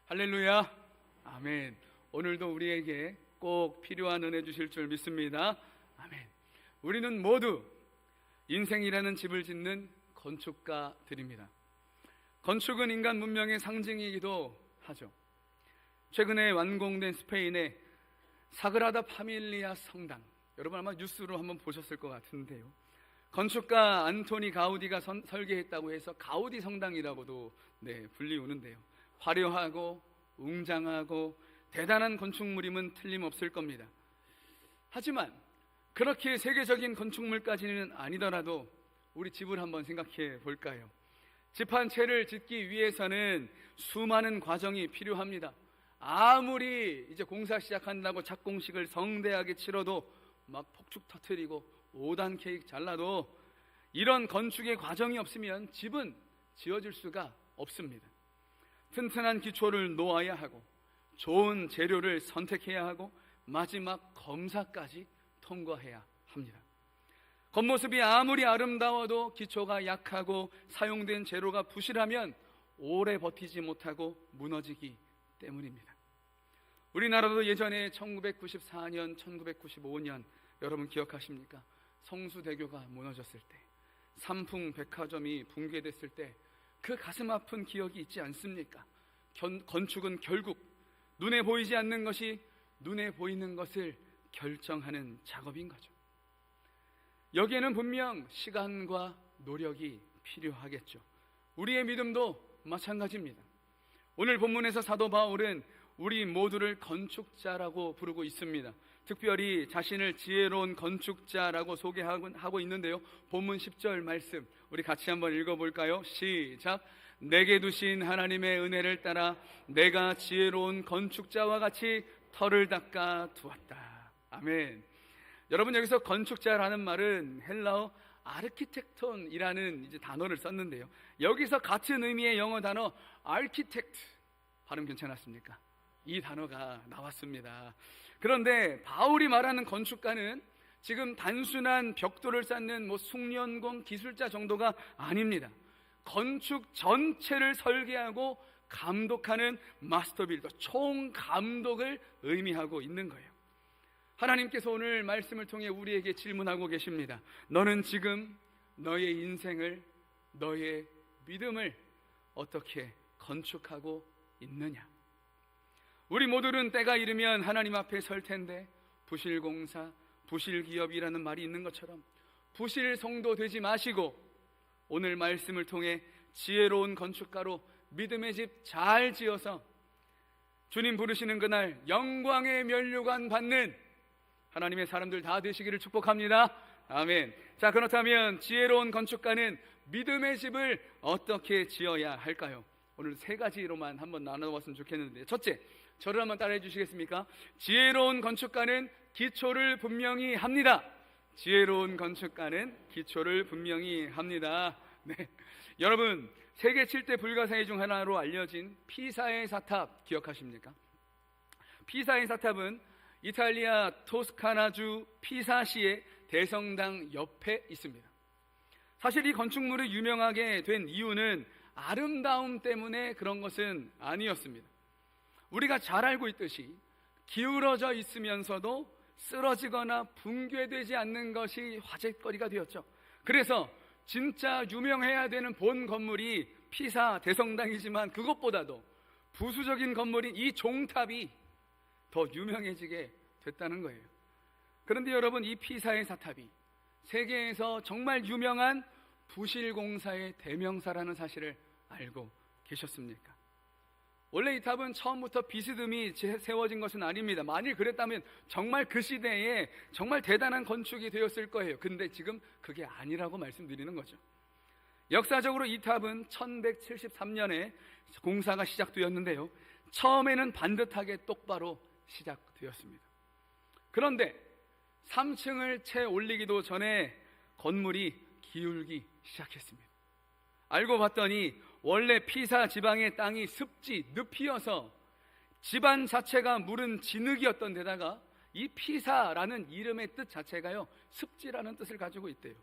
할렐루야. 아멘. 오늘도 우리에게 꼭 필요한 은혜 주실 줄 믿습니다. 아멘. 우리는 모두 인생이라는 집을 짓는 건축가들입니다. 건축은 인간 문명의 상징이기도 하죠. 최근에 완공된 스페인의 사그라다 파밀리아 성당, 여러분 아마 뉴스로 한번 보셨을 것 같은데요, 건축가 안토니 가우디가 설계했다고 해서 가우디 성당이라고도 불리우는데요, 화려하고 웅장하고 대단한 건축물임은 틀림없을 겁니다. 하지만 그렇게 세계적인 건축물까지는 아니더라도 우리 집을 한번 생각해 볼까요? 집 한 채를 짓기 위해서는 수많은 과정이 필요합니다. 아무리 이제 공사 시작한다고 착공식을 성대하게 치러도 막 폭죽 터뜨리고 5단 케이크 잘라도 이런 건축의 과정이 없으면 집은 지어질 수가 없습니다. 튼튼한 기초를 놓아야 하고 좋은 재료를 선택해야 하고 마지막 검사까지 통과해야 합니다. 겉모습이 아무리 아름다워도 기초가 약하고 사용된 재료가 부실하면 오래 버티지 못하고 무너지기 때문입니다. 우리나라도 예전에 1994년, 1995년 여러분 기억하십니까? 성수대교가 무너졌을 때, 삼풍백화점이 붕괴됐을 때 그 가슴 아픈 기억이 있지 않습니까? 건축은 결국 눈에 보이지 않는 것이 눈에 보이는 것을 결정하는 작업인 거죠. 여기에는 분명 시간과 노력이 필요하겠죠. 우리의 믿음도 마찬가지입니다. 오늘 본문에서 사도 바울은 우리 모두를 건축자라고 부르고 있습니다. 특별히 자신을 지혜로운 건축자라고 소개하고 있는데요, 본문 10절 말씀 우리 같이 한번 읽어볼까요? 시작. 내게 두신 하나님의 은혜를 따라 내가 지혜로운 건축자와 같이 터를 닦아 두었다. 아멘. 여러분, 여기서 건축자라는 말은 헬라어 아르키텍톤이라는 이제 단어를 썼는데요, 여기서 같은 의미의 영어 단어 아르키텍트, 발음 괜찮았습니까? 이 단어가 나왔습니다. 그런데 바울이 말하는 건축가는 지금 단순한 벽돌을 쌓는 숭례원공 기술자 정도가 아닙니다. 건축 전체를 설계하고 감독하는 마스터빌더, 총감독을 의미하고 있는 거예요. 하나님께서 오늘 말씀을 통해 우리에게 질문하고 계십니다. 너는 지금 너의 인생을, 너의 믿음을 어떻게 건축하고 있느냐? 우리 모두는 때가 이르면 하나님 앞에 설 텐데 부실공사, 부실기업이라는 말이 있는 것처럼 부실 성도 되지 마시고 오늘 말씀을 통해 지혜로운 건축가로 믿음의 집 잘 지어서 주님 부르시는 그날 영광의 면류관 받는 하나님의 사람들 다 되시기를 축복합니다. 아멘. 자, 그렇다면 지혜로운 건축가는 믿음의 집을 어떻게 지어야 할까요? 오늘 세 가지로만 한번 나눠봤으면 좋겠는데, 첫째, 저를 한번 따라해 주시겠습니까? 지혜로운 건축가는 기초를 분명히 합니다. 지혜로운 건축가는 기초를 분명히 합니다. 네. 여러분, 세계 7대 불가사의 중 하나로 알려진 피사의 사탑 기억하십니까? 피사의 사탑은 이탈리아 토스카나주 피사시의 대성당 옆에 있습니다. 사실 이 건축물이 유명하게 된 이유는 아름다움 때문에 그런 것은 아니었습니다. 우리가 잘 알고 있듯이 기울어져 있으면서도 쓰러지거나 붕괴되지 않는 것이 화제거리가 되었죠. 그래서 진짜 유명해야 되는 본 건물이 피사 대성당이지만 그것보다도 부수적인 건물인 이 종탑이 더 유명해지게 됐다는 거예요. 그런데 여러분, 이 피사의 사탑이 세계에서 정말 유명한 부실공사의 대명사라는 사실을 알고 계셨습니까? 원래 이 탑은 처음부터 비스듬히 세워진 것은 아닙니다. 만일 그랬다면 정말 그 시대에 정말 대단한 건축이 되었을 거예요. 근데 지금 그게 아니라고 말씀드리는 거죠. 역사적으로 이 탑은 1173년에 공사가 시작되었는데요, 처음에는 반듯하게 똑바로 시작되었습니다. 그런데 3층을 채 올리기도 전에 건물이 기울기 시작했습니다. 알고 봤더니 원래 피사 지방의 땅이 습지, 늪이어서 집안 자체가 무른 진흙이었던 데다가 이 피사라는 이름의 뜻 자체가요, 습지라는 뜻을 가지고 있대요.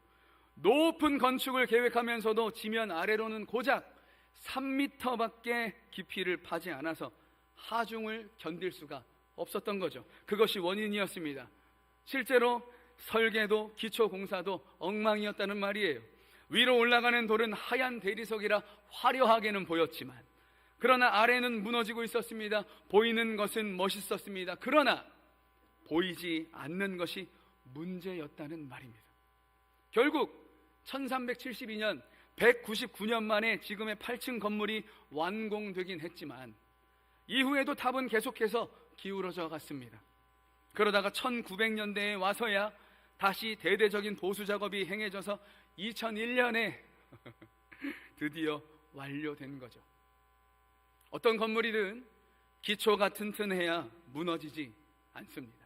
높은 건축을 계획하면서도 지면 아래로는 고작 3m밖에 깊이를 파지 않아서 하중을 견딜 수가 없었던 거죠. 그것이 원인이었습니다. 실제로 설계도 기초 공사도 엉망이었다는 말이에요. 위로 올라가는 돌은 하얀 대리석이라 화려하게는 보였지만, 그러나 아래는 무너지고 있었습니다. 보이는 것은 멋있었습니다. 그러나 보이지 않는 것이 문제였다는 말입니다. 결국 1372년 199년 만에 지금의 8층 건물이 완공되긴 했지만 이후에도 탑은 계속해서 기울어져 갔습니다. 그러다가 1900년대에 와서야 다시 대대적인 보수 작업이 행해져서 2001년에 드디어 완료된 거죠. 어떤 건물이든 기초가 튼튼해야 무너지지 않습니다.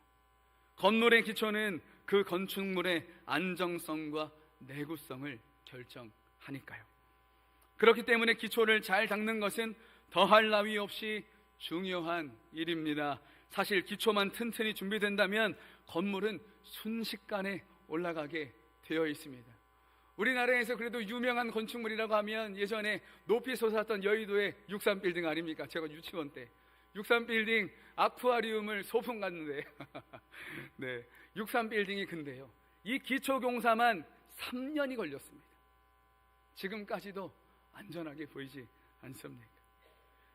건물의 기초는 그 건축물의 안정성과 내구성을 결정하니까요. 그렇기 때문에 기초를 잘 닦는 것은 더할 나위 없이 중요한 일입니다. 사실 기초만 튼튼히 준비된다면 건물은 순식간에 올라가게 되어 있습니다. 우리나라에서 그래도 유명한 건축물이라고 하면 예전에 높이 솟았던 여의도의 63빌딩 아닙니까? 제가 유치원 때 63빌딩 아쿠아리움을 소풍 갔는데 네, 63빌딩이 근데요, 이 기초공사만 3년이 걸렸습니다. 지금까지도 안전하게 보이지 않습니까?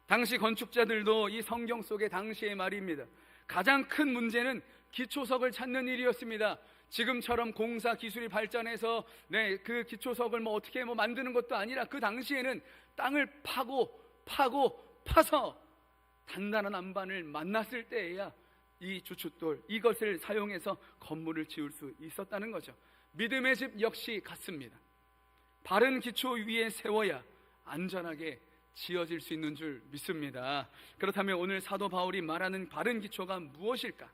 당시 건축자들도 이 성경 속의 당시의 말입니다. 가장 큰 문제는 기초석을 찾는 일이었습니다. 지금처럼 공사 기술이 발전해서 그 기초석을 어떻게 만드는 것도 아니라 그 당시에는 땅을 파서 단단한 안반을 만났을 때에야 이 주춧돌, 이것을 사용해서 건물을 지을 수 있었다는 거죠. 믿음의 집 역시 같습니다. 바른 기초 위에 세워야 안전하게 지어질 수 있는 줄 믿습니다. 그렇다면 오늘 사도 바울이 말하는 바른 기초가 무엇일까?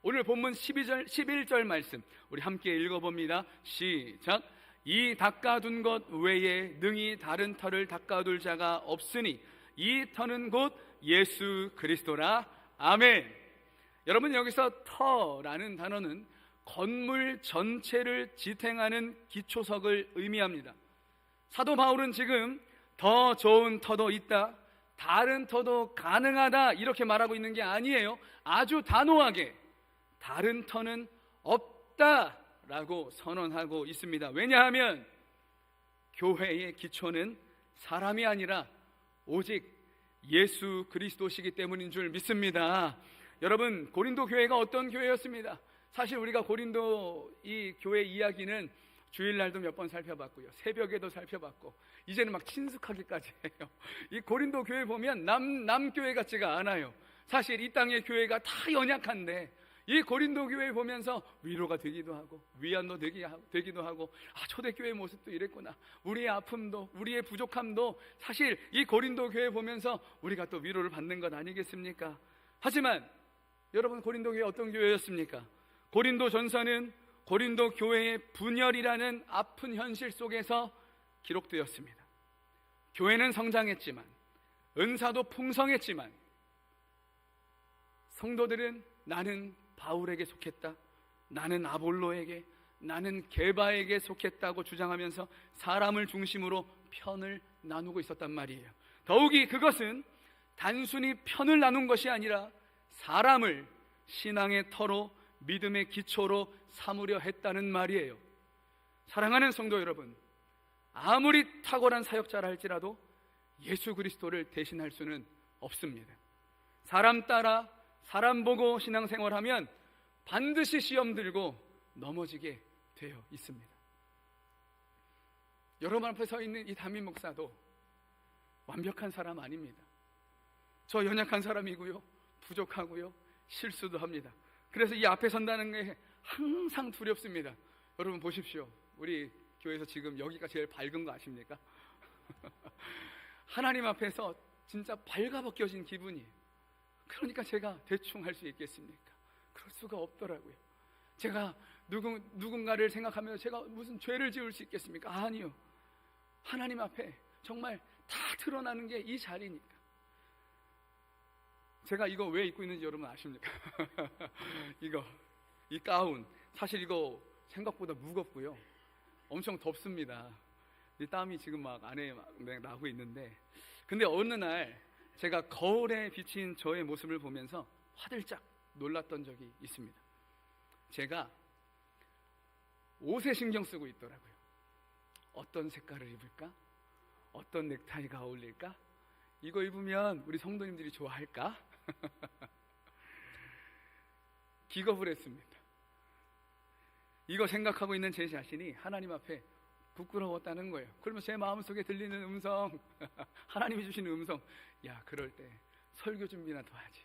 오늘 본문 11절 말씀 우리 함께 읽어봅니다. 시작. 이 닦아둔 것 외에 능히 다른 터를 닦아둘 자가 없으니 이 터는 곧 예수 그리스도라. 아멘. 여러분, 여기서 터라는 단어는 건물 전체를 지탱하는 기초석을 의미합니다. 사도 바울은 지금 더 좋은 터도 있다, 다른 터도 가능하다 이렇게 말하고 있는 게 아니에요. 아주 단호하게 다른 터는 없다라고 선언하고 있습니다. 왜냐하면 교회의 기초는 사람이 아니라 오직 예수 그리스도시기 때문인 줄 믿습니다. 여러분, 고린도 교회가 어떤 교회였습니다. 사실 우리가 고린도 이 교회 이야기는 주일날도 몇 번 살펴봤고요, 새벽에도 살펴봤고, 이제는 막 친숙하기까지 해요. 이 고린도 교회 보면 남교회 같지가 않아요. 사실 이 땅의 교회가 다 연약한데 이 고린도 교회 보면서 위로가 되기도 하고 위안도 되기도 하고, 초대교회 모습도 이랬구나, 우리의 아픔도 우리의 부족함도 사실 이 고린도 교회 보면서 우리가 또 위로를 받는 것 아니겠습니까? 하지만 여러분, 고린도 교회 어떤 교회였습니까? 고린도 전서는 고린도 교회의 분열이라는 아픈 현실 속에서 기록되었습니다. 교회는 성장했지만, 은사도 풍성했지만, 성도들은 나는 바울에게 속했다, 나는 아볼로에게, 나는 게바에게 속했다고 주장하면서 사람을 중심으로 편을 나누고 있었단 말이에요. 더욱이 그것은 단순히 편을 나눈 것이 아니라 사람을 신앙의 터로, 믿음의 기초로 삼으려 했다는 말이에요. 사랑하는 성도 여러분, 아무리 탁월한 사역자라 할지라도 예수 그리스도를 대신할 수는 없습니다. 사람 따라 사람 보고 신앙생활하면 반드시 시험 들고 넘어지게 되어 있습니다. 여러분 앞에 서 있는 이 담임 목사도 완벽한 사람 아닙니다. 저 연약한 사람이고요, 부족하고요, 실수도 합니다. 그래서 이 앞에 선다는 게 항상 두렵습니다. 여러분 보십시오, 우리 교회에서 지금 여기가 제일 밝은 거 아십니까? 하나님 앞에서 진짜 발가벗겨진 기분이에요. 그러니까 제가 대충 할 수 있겠습니까? 그럴 수가 없더라고요. 제가 누군가를 생각하면서 제가 무슨 죄를 지을 수 있겠습니까? 아니요. 하나님 앞에 정말 다 드러나는 게 이 자리니까. 제가 이거 왜 입고 있는지 여러분 아십니까? 이 가운, 사실 이거 생각보다 무겁고요, 엄청 덥습니다. 이 땀이 지금 막 안에 나고 있는데, 근데 어느 날 제가 거울에 비친 저의 모습을 보면서 화들짝 놀랐던 적이 있습니다. 제가 옷에 신경 쓰고 있더라고요. 어떤 색깔을 입을까? 어떤 넥타이가 어울릴까? 이거 입으면 우리 성도님들이 좋아할까? 기겁을 했습니다. 이거 생각하고 있는 제 자신이 하나님 앞에 부끄러웠다는 거예요. 그러면 제 마음속에 들리는 음성, 하나님이 주시는 음성, 야, 그럴 때 설교 준비나 더 하지,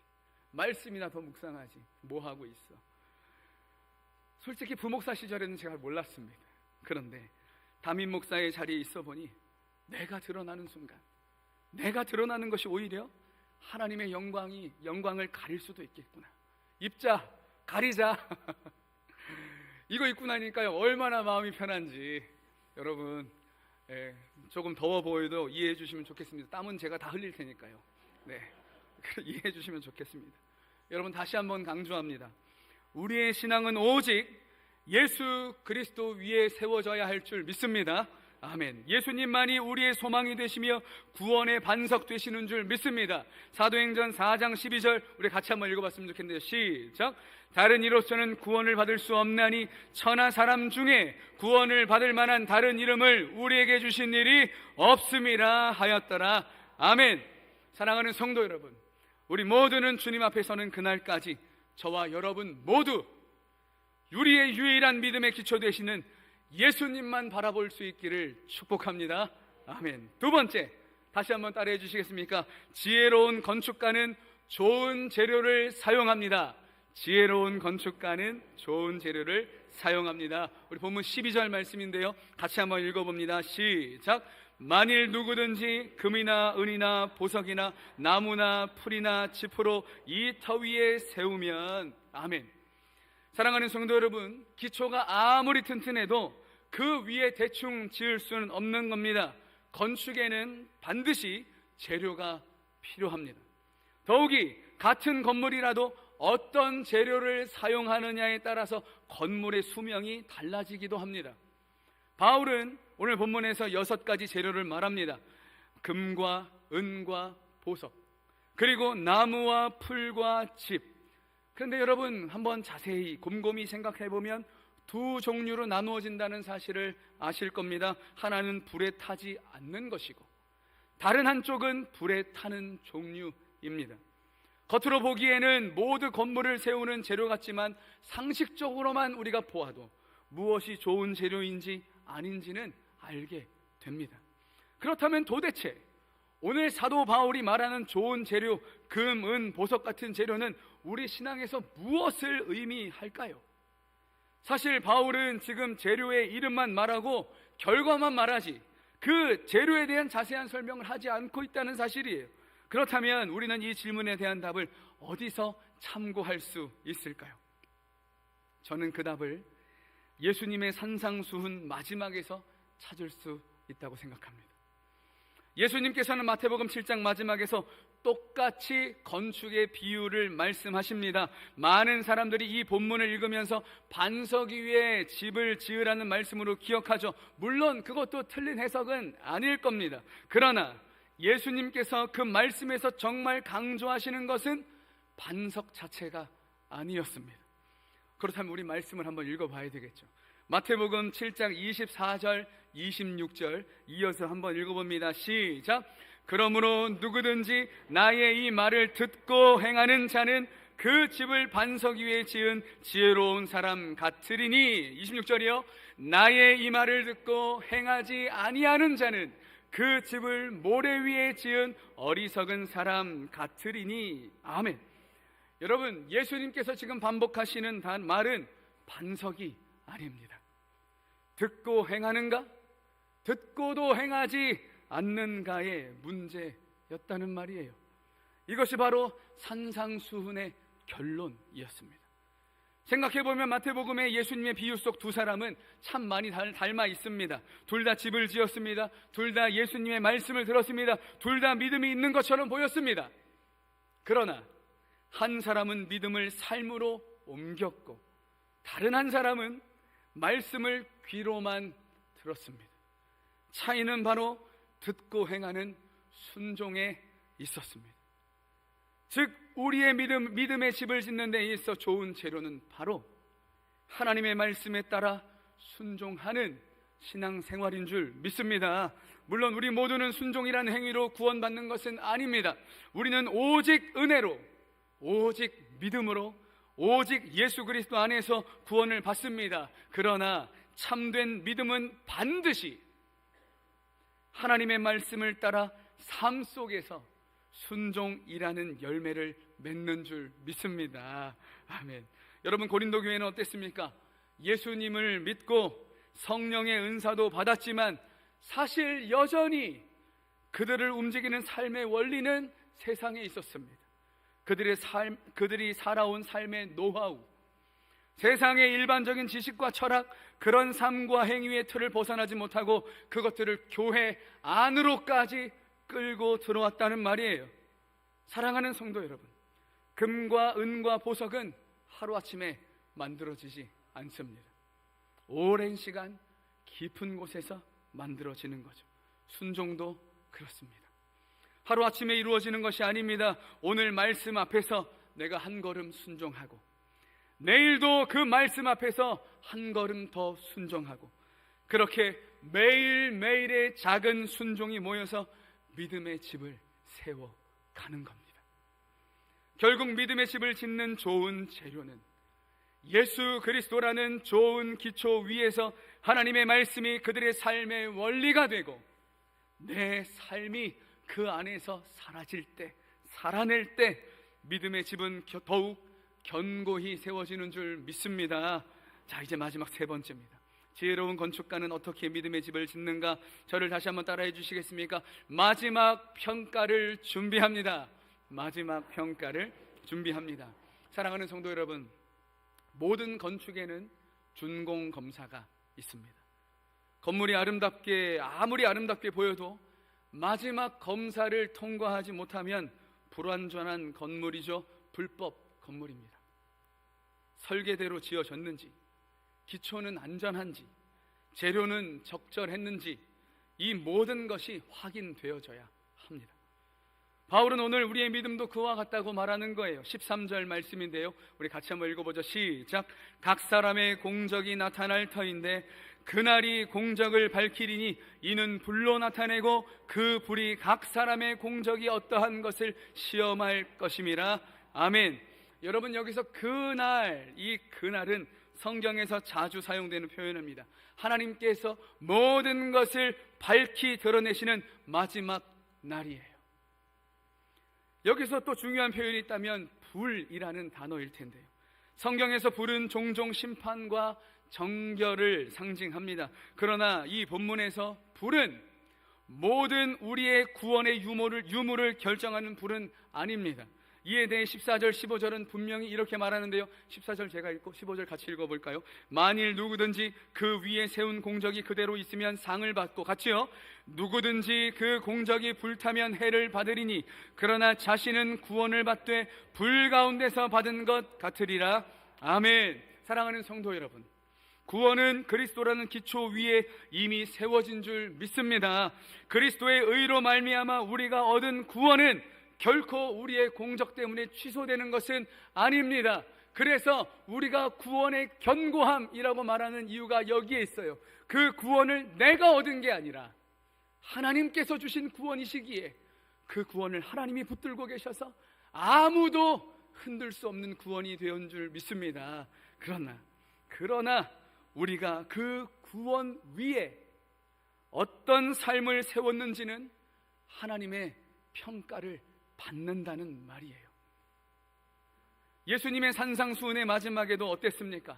말씀이나 더 묵상하지, 뭐 하고 있어? 솔직히 부목사 시절에는 제가 몰랐습니다. 그런데 담임 목사의 자리에 있어 보니 내가 드러나는 순간, 내가 드러나는 것이 오히려 하나님의 영광을 가릴 수도 있겠구나. 입자, 가리자. 이거 입고 나니까요, 얼마나 마음이 편한지. 여러분, 조금 더워 보여도 이해해 주시면 좋겠습니다. 땀은 제가 다 흘릴 테니까요. 네, 이해해 주시면 좋겠습니다. 여러분, 다시 한번 강조합니다. 우리의 신앙은 오직 예수 그리스도 위에 세워져야 할 줄 믿습니다. 아멘. 예수님만이 우리의 소망이 되시며 구원의 반석 되시는 줄 믿습니다. 사도행전 4장 12절 우리 같이 한번 읽어봤으면 좋겠는데요. 시작. 다른 이로서는 구원을 받을 수 없나니 천하 사람 중에 구원을 받을 만한 다른 이름을 우리에게 주신 일이 없음이라 하였더라. 아멘. 사랑하는 성도 여러분, 우리 모두는 주님 앞에 서는 그날까지 저와 여러분 모두 우리의 유일한 믿음의 기초 되시는 예수님만 바라볼 수 있기를 축복합니다. 아멘. 두 번째, 다시 한번 따라해 주시겠습니까? 지혜로운 건축가는 좋은 재료를 사용합니다. 지혜로운 건축가는 좋은 재료를 사용합니다. 우리 본문 12절 말씀인데요, 같이 한번 읽어봅니다. 시작. 만일 누구든지 금이나 은이나 보석이나 나무나 풀이나 짚으로 이 터 위에 세우면, 아멘. 사랑하는 성도 여러분, 기초가 아무리 튼튼해도 그 위에 대충 지을 수는 없는 겁니다. 건축에는 반드시 재료가 필요합니다. 더욱이 같은 건물이라도 어떤 재료를 사용하느냐에 따라서 건물의 수명이 달라지기도 합니다. 바울은 오늘 본문에서 6가지 재료를 말합니다. 금과 은과 보석, 그리고 나무와 풀과 집. 그런데 여러분, 한번 자세히 곰곰이 생각해 보면 두 종류로 나누어진다는 사실을 아실 겁니다. 하나는 불에 타지 않는 것이고 다른 한쪽은 불에 타는 종류입니다. 겉으로 보기에는 모두 건물을 세우는 재료 같지만 상식적으로만 우리가 보아도 무엇이 좋은 재료인지 아닌지는 알게 됩니다. 그렇다면 도대체 오늘 사도 바울이 말하는 좋은 재료, 금, 은, 보석 같은 재료는 우리 신앙에서 무엇을 의미할까요? 사실 바울은 지금 재료의 이름만 말하고 결과만 말하지 그 재료에 대한 자세한 설명을 하지 않고 있다는 사실이에요. 그렇다면 우리는 이 질문에 대한 답을 어디서 참고할 수 있을까요? 저는 그 답을 예수님의 산상수훈 마지막에서 찾을 수 있다고 생각합니다. 예수님께서는 마태복음 7장 마지막에서 똑같이 건축의 비유를 말씀하십니다. 많은 사람들이 이 본문을 읽으면서 반석 위에 집을 지으라는 말씀으로 기억하죠. 물론 그것도 틀린 해석은 아닐 겁니다. 그러나 예수님께서 그 말씀에서 정말 강조하시는 것은 반석 자체가 아니었습니다. 그렇다면 우리 말씀을 한번 읽어봐야 되겠죠. 마태복음 7장 24절 26절 이어서 한번 읽어봅니다. 시작. 그러므로 누구든지 나의 이 말을 듣고 행하는 자는 그 집을 반석 위에 지은 지혜로운 사람 같으리니. 26절이요. 나의 이 말을 듣고 행하지 아니하는 자는 그 집을 모래 위에 지은 어리석은 사람 같으리니. 아멘. 여러분, 예수님께서 지금 반복하시는 말은 반석이 아닙니다. 듣고 행하는가? 듣고도 행하지 않는가의 문제였다는 말이에요. 이것이 바로 산상수훈의 결론이었습니다. 생각해보면 마태복음의 예수님의 비유 속 두 사람은 참 많이 닮아 있습니다. 둘 다 집을 지었습니다. 둘 다 예수님의 말씀을 들었습니다. 둘 다 믿음이 있는 것처럼 보였습니다. 그러나 한 사람은 믿음을 삶으로 옮겼고 다른 한 사람은 말씀을 귀로만 들었습니다. 차이는 바로 듣고 행하는 순종에 있었습니다. 즉 우리의 믿음의 집을 짓는 데 있어 좋은 재료는 바로 하나님의 말씀에 따라 순종하는 신앙생활인 줄 믿습니다. 물론 우리 모두는 순종이라는 행위로 구원받는 것은 아닙니다. 우리는 오직 은혜로, 오직 믿음으로, 오직 예수 그리스도 안에서 구원을 받습니다. 그러나 참된 믿음은 반드시 하나님의 말씀을 따라 삶 속에서 순종이라는 열매를 맺는 줄 믿습니다. 아멘. 여러분, 고린도 교회는 어땠습니까? 예수님을 믿고 성령의 은사도 받았지만 사실 여전히 그들을 움직이는 삶의 원리는 세상에 있었습니다. 그들이 살아온 삶의 노하우, 세상의 일반적인 지식과 철학, 그런 삶과 행위의 틀을 벗어나지 못하고 그것들을 교회 안으로까지 끌고 들어왔다는 말이에요. 사랑하는 성도 여러분, 금과 은과 보석은 하루아침에 만들어지지 않습니다. 오랜 시간 깊은 곳에서 만들어지는 거죠. 순종도 그렇습니다. 하루아침에 이루어지는 것이 아닙니다. 오늘 말씀 앞에서 내가 한 걸음 순종하고, 내일도 그 말씀 앞에서 한 걸음 더 순종하고, 그렇게 매일매일의 작은 순종이 모여서 믿음의 집을 세워가는 겁니다. 결국 믿음의 집을 짓는 좋은 재료는 예수 그리스도라는 좋은 기초 위에서 하나님의 말씀이 그들의 삶의 원리가 되고, 내 삶이 그 안에서 사라질 때, 살아낼 때 믿음의 집은 더욱 견고히 세워지는 줄 믿습니다. 자, 이제 마지막 세 번째입니다. 지혜로운 건축가는 어떻게 믿음의 집을 짓는가? 저를 다시 한번 따라해 주시겠습니까? 마지막 평가를 준비합니다. 마지막 평가를 준비합니다. 사랑하는 성도 여러분, 모든 건축에는 준공검사가 있습니다. 건물이 아무리 아름답게 보여도 마지막 검사를 통과하지 못하면 불완전한 건물이죠. 불법 건물입니다. 설계대로 지어졌는지, 기초는 안전한지, 재료는 적절했는지, 이 모든 것이 확인되어져야 합니다. 바울은 오늘 우리의 믿음도 그와 같다고 말하는 거예요. 13절 말씀인데요, 우리 같이 한번 읽어보죠. 시작. 각 사람의 공적이 나타날 터인데 그날이 공적을 밝히리니 이는 불로 나타내고 그 불이 각 사람의 공적이 어떠한 것을 시험할 것임이라. 아멘. 여러분, 여기서 그날, 이 그날은 성경에서 자주 사용되는 표현입니다. 하나님께서 모든 것을 밝히 드러내시는 마지막 날이에요. 여기서 또 중요한 표현이 있다면 불이라는 단어일 텐데요, 성경에서 불은 종종 심판과 정결을 상징합니다. 그러나 이 본문에서 불은 모든 우리의 구원의 유무를 결정하는 불은 아닙니다. 이에 대해 14절, 15절은 분명히 이렇게 말하는데요, 14절 제가 읽고 15절 같이 읽어볼까요? 만일 누구든지 그 위에 세운 공적이 그대로 있으면 상을 받고, 같이요. 누구든지 그 공적이 불타면 해를 받으리니 그러나 자신은 구원을 받되 불 가운데서 받은 것 같으리라. 아멘. 사랑하는 성도 여러분, 구원은 그리스도라는 기초 위에 이미 세워진 줄 믿습니다. 그리스도의 의로 말미암아 우리가 얻은 구원은 결코 우리의 공적 때문에 취소되는 것은 아닙니다. 그래서 우리가 구원의 견고함이라고 말하는 이유가 여기에 있어요. 그 구원을 내가 얻은 게 아니라 하나님께서 주신 구원이시기에 그 구원을 하나님이 붙들고 계셔서 아무도 흔들 수 없는 구원이 되온 줄 믿습니다. 그러나 우리가 그 구원 위에 어떤 삶을 세웠는지는 하나님의 평가를 받는다는 말이에요. 예수님의 산상수훈의 마지막에도 어땠습니까?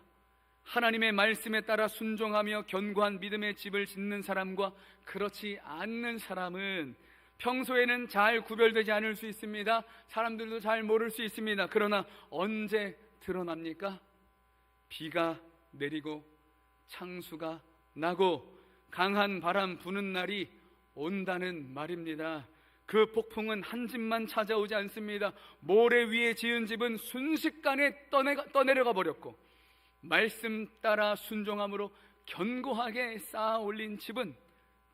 하나님의 말씀에 따라 순종하며 견고한 믿음의 집을 짓는 사람과 그렇지 않는 사람은 평소에는 잘 구별되지 않을 수 있습니다. 사람들도 잘 모를 수 있습니다. 그러나 언제 드러납니까? 비가 내리고 창수가 나고 강한 바람 부는 날이 온다는 말입니다. 그 폭풍은 한 집만 찾아오지 않습니다. 모래 위에 지은 집은 순식간에 떠내려가 버렸고, 말씀 따라 순종함으로 견고하게 쌓아 올린 집은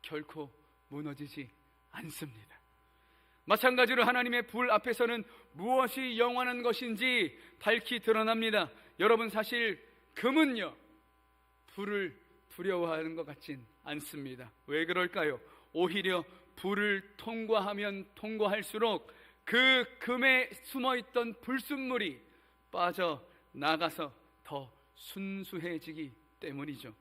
결코 무너지지 않습니다. 마찬가지로 하나님의 불 앞에서는 무엇이 영원한 것인지 밝히 드러납니다. 여러분, 사실 금은요, 불을 두려워하는 것 같진 않습니다. 왜 그럴까요? 오히려 불을 통과하면 통과할수록 그 금에 숨어있던 불순물이 빠져나가서 더 순수해지기 때문이죠.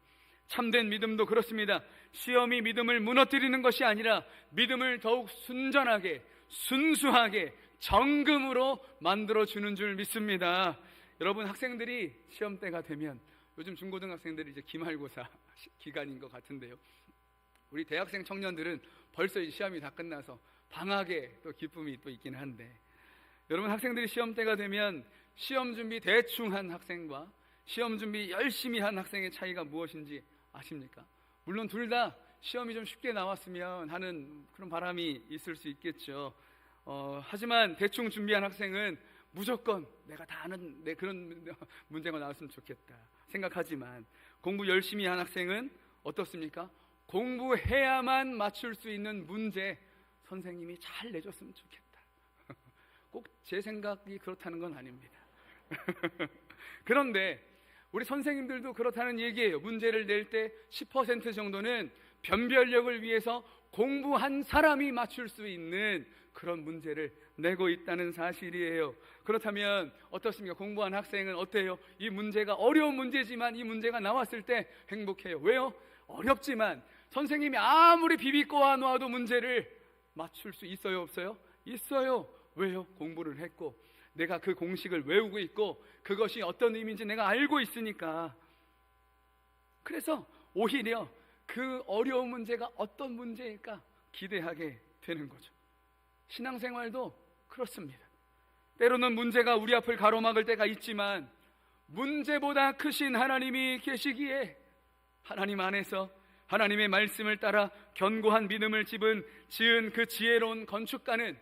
참된 믿음도 그렇습니다. 시험이 믿음을 무너뜨리는 것이 아니라 믿음을 더욱 순전하게, 순수하게, 정금으로 만들어주는 줄 믿습니다. 여러분, 학생들이 시험 때가 되면, 요즘 중고등학생들이 이제 기말고사 기간인 것 같은데요, 우리 대학생 청년들은 벌써 이 시험이 다 끝나서 방학에 또 기쁨이 또 있긴 한데, 여러분, 학생들이 시험 때가 되면 시험 준비 대충 한 학생과 시험 준비 열심히 한 학생의 차이가 무엇인지 아십니까? 물론 둘 다 시험이 좀 쉽게 나왔으면 하는 그런 바람이 있을 수 있겠죠. 하지만 대충 준비한 학생은 무조건 내가 다 아는 그런 문제가 나왔으면 좋겠다 생각하지만, 공부 열심히 한 학생은 어떻습니까? 공부해야만 맞출 수 있는 문제 선생님이 잘 내줬으면 좋겠다. 꼭 제 생각이 그렇다는 건 아닙니다. 그런데 우리 선생님들도 그렇다는 얘기예요. 문제를 낼 때 10% 정도는 변별력을 위해서 공부한 사람이 맞출 수 있는 그런 문제를 내고 있다는 사실이에요. 그렇다면 어떻습니까? 공부한 학생은 어때요? 이 문제가 어려운 문제지만 이 문제가 나왔을 때 행복해요. 왜요? 어렵지만 선생님이 아무리 비비꼬아 놓아도 문제를 맞출 수 있어요, 없어요? 있어요. 왜요? 공부를 했고 내가 그 공식을 외우고 있고 그것이 어떤 의미인지 내가 알고 있으니까. 그래서 오히려 그 어려운 문제가 어떤 문제일까 기대하게 되는 거죠. 신앙생활도 그렇습니다. 때로는 문제가 우리 앞을 가로막을 때가 있지만 문제보다 크신 하나님이 계시기에 하나님 안에서 하나님의 말씀을 따라 견고한 믿음을 지은 그 지혜로운 건축가는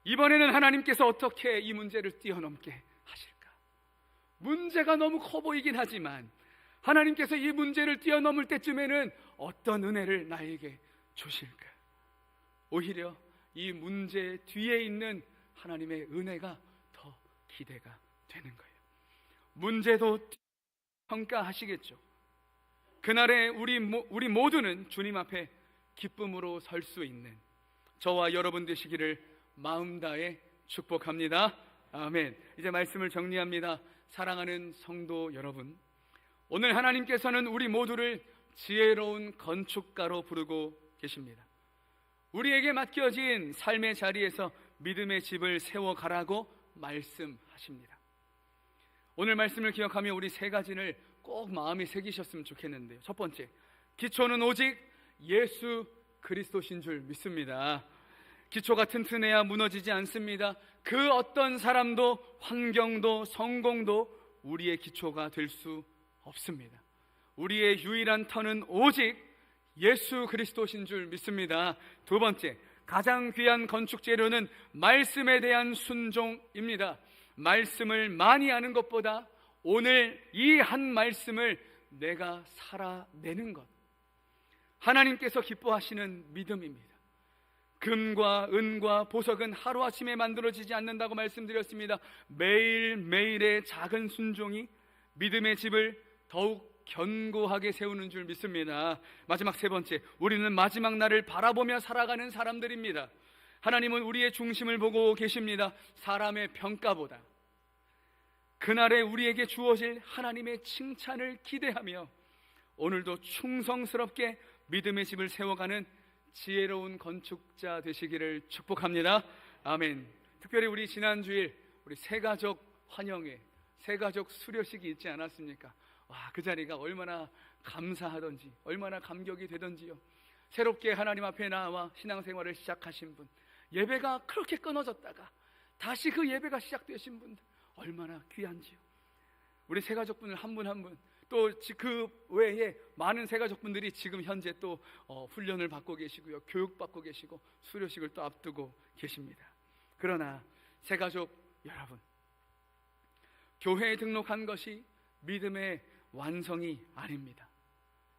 이번에는 하나님께서 어떻게 이 문제를 뛰어넘게 하실까? 문제가 너무 커 보이긴 하지만 하나님께서 이 문제를 뛰어넘을 때쯤에는 어떤 은혜를 나에게 주실까? 오히려 이 문제 뒤에 있는 하나님의 은혜가 더 기대가 되는 거예요. 문제도 평가하시겠죠. 그날에 우리 모두는 주님 앞에 기쁨으로 설 수 있는 저와 여러분 되시기를 마음 다해 축복합니다. 아멘. 이제 말씀을 정리합니다. 사랑하는 성도 여러분, 오늘 하나님께서는 우리 모두를 지혜로운 건축가로 부르고 계십니다. 우리에게 맡겨진 삶의 자리에서 믿음의 집을 세워가라고 말씀하십니다. 오늘 말씀을 기억하며 우리 세 가지를 꼭 마음에 새기셨으면 좋겠는데요. 첫 번째, 기초는 오직 예수 그리스도신 줄 믿습니다. 기초가 튼튼해야 무너지지 않습니다. 그 어떤 사람도 환경도 성공도 우리의 기초가 될 수 없습니다. 우리의 유일한 터는 오직 예수 그리스도신 줄 믿습니다. 두 번째, 가장 귀한 건축 재료는 말씀에 대한 순종입니다. 말씀을 많이 아는 것보다 오늘 이 한 말씀을 내가 살아내는 것, 하나님께서 기뻐하시는 믿음입니다. 금과 은과 보석은 하루아침에 만들어지지 않는다고 말씀드렸습니다. 매일매일의 작은 순종이 믿음의 집을 더욱 견고하게 세우는 줄 믿습니다. 마지막 세 번째, 우리는 마지막 날을 바라보며 살아가는 사람들입니다. 하나님은 우리의 중심을 보고 계십니다. 사람의 평가보다 그날에 우리에게 주어질 하나님의 칭찬을 기대하며 오늘도 충성스럽게 믿음의 집을 세워가는 지혜로운 건축자 되시기를 축복합니다. 아멘. 특별히 우리 지난주일 우리 새가족 환영회, 새가족 수료식이 있지 않았습니까? 와, 그 자리가 얼마나 감사하던지, 얼마나 감격이 되던지요. 새롭게 하나님 앞에 나와 신앙생활을 시작하신 분, 예배가 그렇게 끊어졌다가 다시 그 예배가 시작되신 분들 얼마나 귀한지요. 우리 새가족분들 한 분 한 분, 또 그 외에 많은 새가족분들이 지금 현재 또 훈련을 받고 계시고요, 교육받고 계시고 수료식을 또 앞두고 계십니다. 그러나 새가족 여러분, 교회에 등록한 것이 믿음의 완성이 아닙니다.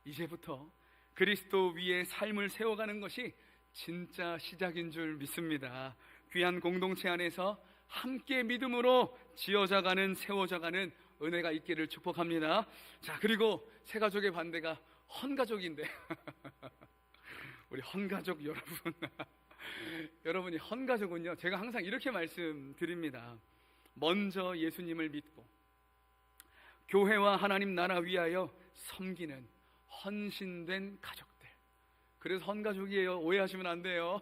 이제부터 그리스도 위에 삶을 세워가는 것이 진짜 시작인 줄 믿습니다. 귀한 공동체 안에서 함께 믿음으로 지어져가는, 세워져가는 은혜가 있기를 축복합니다. 자, 그리고 새 가족의 반대가 헌가족인데 우리 헌가족 여러분 여러분이 헌가족은요, 제가 항상 이렇게 말씀드립니다. 먼저 예수님을 믿고 교회와 하나님 나라 위하여 섬기는 헌신된 가족들, 그래서 헌가족이에요. 오해하시면 안 돼요.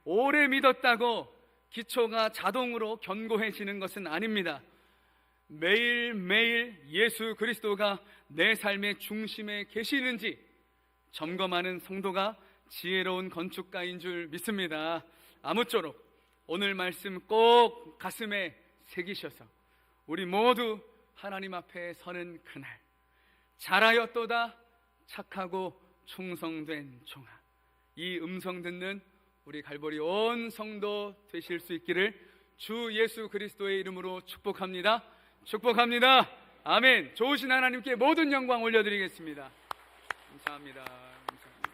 오래 믿었다고 기초가 자동으로 견고해지는 것은 아닙니다. 매일매일 예수 그리스도가 내 삶의 중심에 계시는지 점검하는 성도가 지혜로운 건축가인 줄 믿습니다. 아무쪼록 오늘 말씀 꼭 가슴에 새기셔서 우리 모두 하나님 앞에 서는 그날, 잘하였도다 착하고 충성된 종아, 이 음성 듣는 우리 갈보리 온 성도 되실 수 있기를 주 예수 그리스도의 이름으로 축복합니다. 축복합니다. 아멘. 좋으신 하나님께 모든 영광 올려드리겠습니다. 감사합니다. 감사합니다.